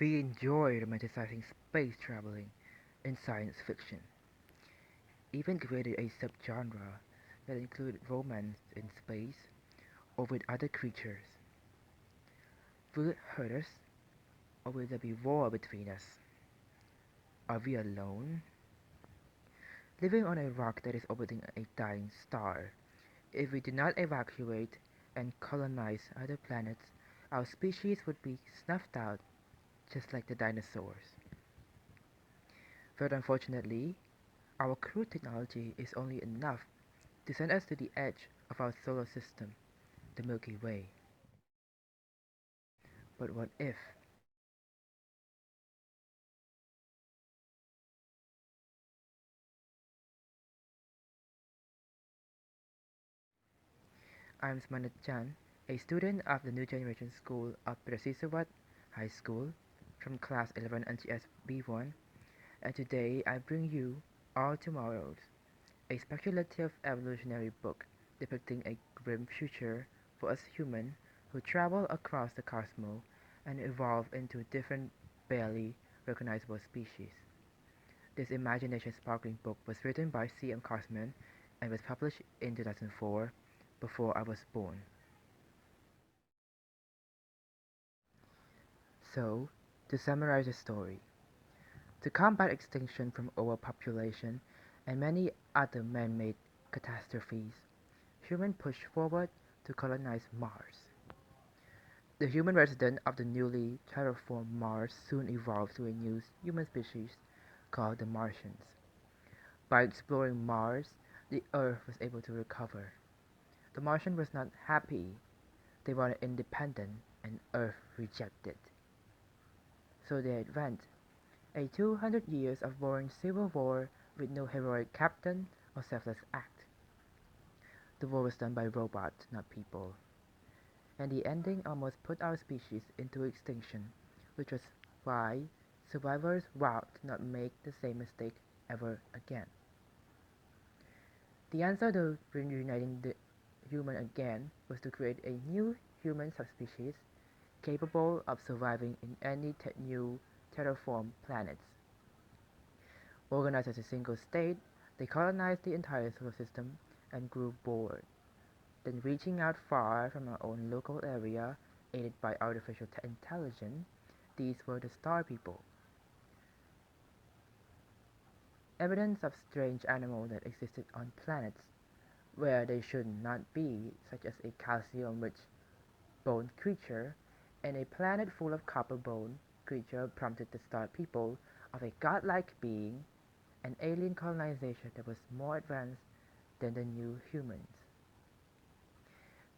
We enjoy romanticizing space traveling in science fiction, even created a subgenre that included romance in space or with other creatures. Will it hurt us, or will there be war between us? Are we alone? Living on a rock that is orbiting a dying star. If we do not evacuate and colonize other planets, our species would be snuffed out just like the dinosaurs. But unfortunately, our crude technology is only enough to send us to the edge of our solar system, the Milky Way. But what if? I'm Smanat Chan, a student of the New Generation School of Prasisawat High School from class 11 NCS B1, and today I bring you All Tommorrows, a speculative evolutionary book depicting a grim future for us humans who travel across the cosmos and evolve into different, barely recognizable species. This imagination-sparkling book was written by C.M Koseman and was published in 2004, before I was born. So, to summarize the story, to combat extinction from overpopulation and many other man-made catastrophes, humans pushed forward to colonize Mars. The human resident of the newly terraformed Mars soon evolved to a new human species called the Martians. By exploring Mars, the Earth was able to recover. The Martians was not happy. They wanted independence, and Earth rejected. So they advanced a 200 years of boring civil war with no heroic captain or selfless act. The war was done by robots, not people, and the ending almost put our species into extinction, which was why survivors vowed to not make the same mistake ever again. The answer to reuniting the human again was to create a new human subspecies capable of surviving in any new terraformed planets. Organized as a single state, they colonized the entire solar system and grew bored. Then reaching out far from our own local area, aided by artificial intelligence, these were the Star People. Evidence of strange animals that existed on planets where they should not be, such as a calcium-rich bone creature, and a planet full of copper bone creature prompted the Star People of a godlike being, an alien colonization that was more advanced than the new humans.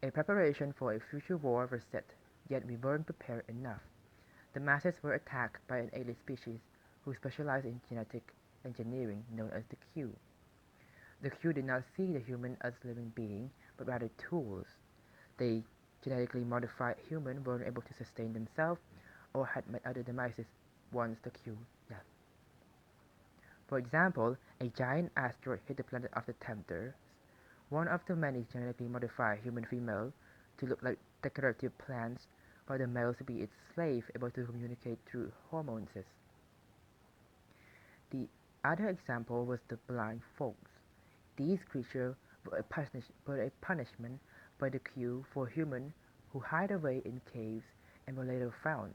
A preparation for a future war was set, yet we weren't prepared enough. The masses were attacked by an alien species who specialized in genetic engineering known as the Q. The Q did not see the human as living beings, but rather tools. They genetically modified humans weren't able to sustain themselves or had met other demises once the Q left. For example, a giant asteroid hit the planet of the Tempters, one of the many genetically modified human females to look like decorative plants, for the males to be its slave able to communicate through hormones. The other example was the blind folks. These creatures were a punishment by the Q for humans who hide away in caves and were later found.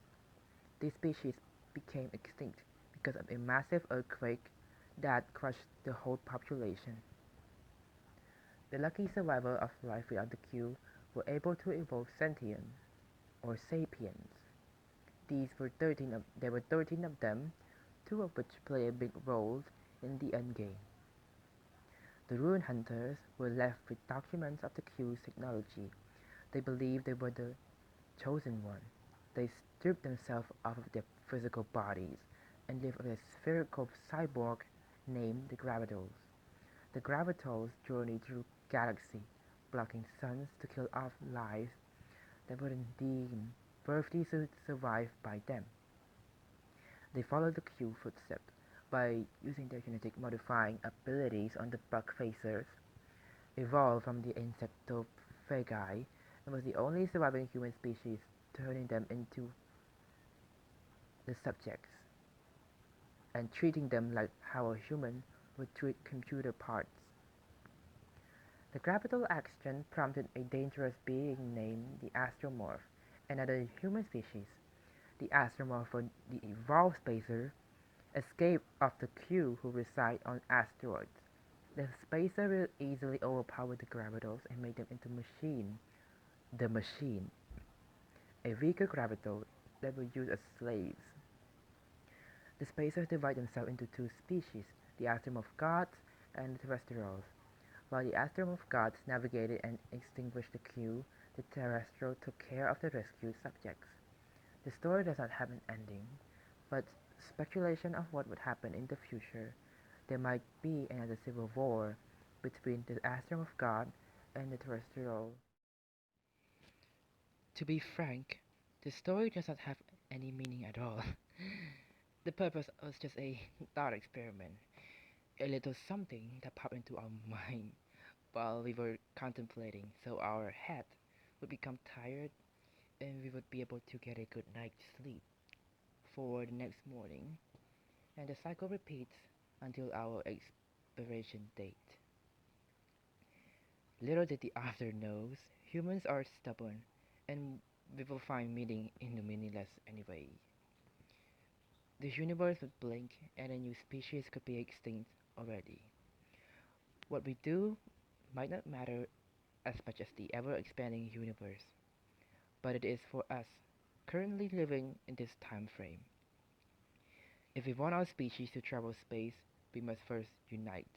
This species became extinct because of a massive earthquake that crushed the whole population. The lucky survivors of life without the Q were able to evolve sentience, or sapiens. There were 13 of them, two of which play a big role in the endgame. The Rune Hunters were left with documents of the Q's technology. They believed they were the chosen one. They stripped themselves of their physical bodies and lived with a spherical cyborg named the Gravitos. The Gravitos journeyed through galaxy, blocking suns to kill off lives that wouldn't deem worthy to survive by them. They followed the Q footsteps by using their genetic modifying abilities on the bug-facers, evolved from the insectophagi, and was the only surviving human species, turning them into the subjects, and treating them like how a human would treat computer parts. The gravital action prompted a dangerous being named the astromorph, another human species. The astromorph, or the evolved spacer, escaped of the Q who reside on asteroids. The spacer will easily overpower the gravitals and make them into the machine, a weaker gravital that will use as slaves. The spacers divide themselves into two species, the astromorph gods and the terrestrials. While the astromorph gods navigated and extinguished the Q, the terrestrial took care of the rescued subjects. The story does not have an ending, but speculation of what would happen in the future. There might be another civil war between the astromorph god and the terrestrial. To be frank, the story does not have any meaning at all. The purpose was just a thought experiment, a little something that popped into our mind while we were contemplating, so our head would become tired and we would be able to get a good night's sleep for the next morning, and the cycle repeats until our expiration date. Little did the author knows, humans are stubborn, and we will find meaning in the meaningless anyway. The universe would blink and a new species could be extinct already. What we do might not matter as much as the ever expanding universe, but it is for us, currently living in this time frame. If we want our species to travel space, we must first unite,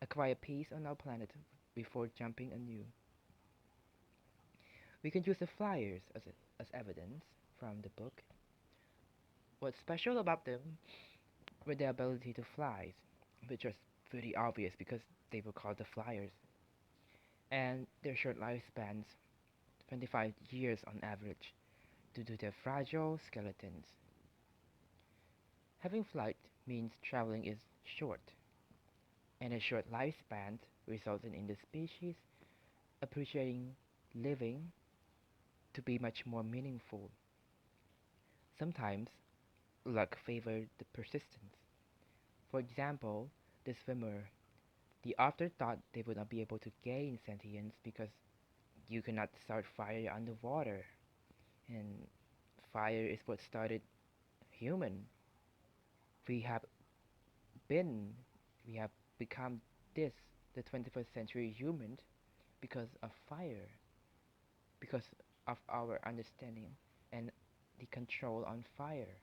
acquire peace on our planet before jumping anew. We can use the flyers as evidence from the book. What's special about them were their ability to fly, which was pretty obvious because they were called the flyers, and their short lifespans, 25 years on average, due to their fragile skeletons. Having flight means traveling is short, and a short lifespan results in the species appreciating living to be much more meaningful. Sometimes luck favored the persistence. For example, the swimmer. The author thought they would not be able to gain sentience because you cannot start fire underwater, and fire is what started human. We have been, we have become this, the 21st century humans, because of fire, because of our understanding and the control on fire.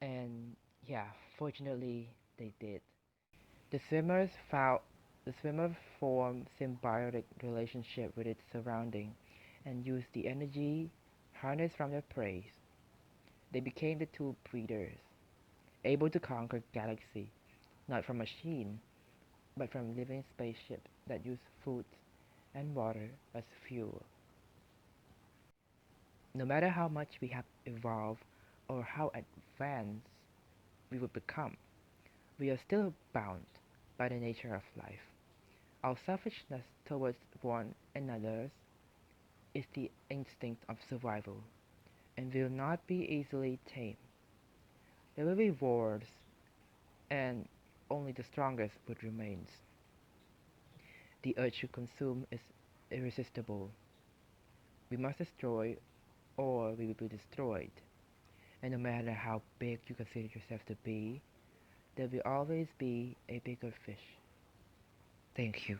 And yeah, fortunately they did. The swimmers found the swimmer formed symbiotic relationship with its surrounding and used the energy harnessed from their prey. They became the two breeders, able to conquer galaxy, not from machine, but from living spaceships that use food and water as fuel. No matter how much we have evolved or how advanced we would become, we are still bound by the nature of life. Our selfishness towards one another is the instinct of survival and will not be easily tamed. There will be wars, and only the strongest would remain. The urge to consume is irresistible. We must destroy or we will be destroyed. And no matter how big you consider yourself to be, there will always be a bigger fish. Thank you.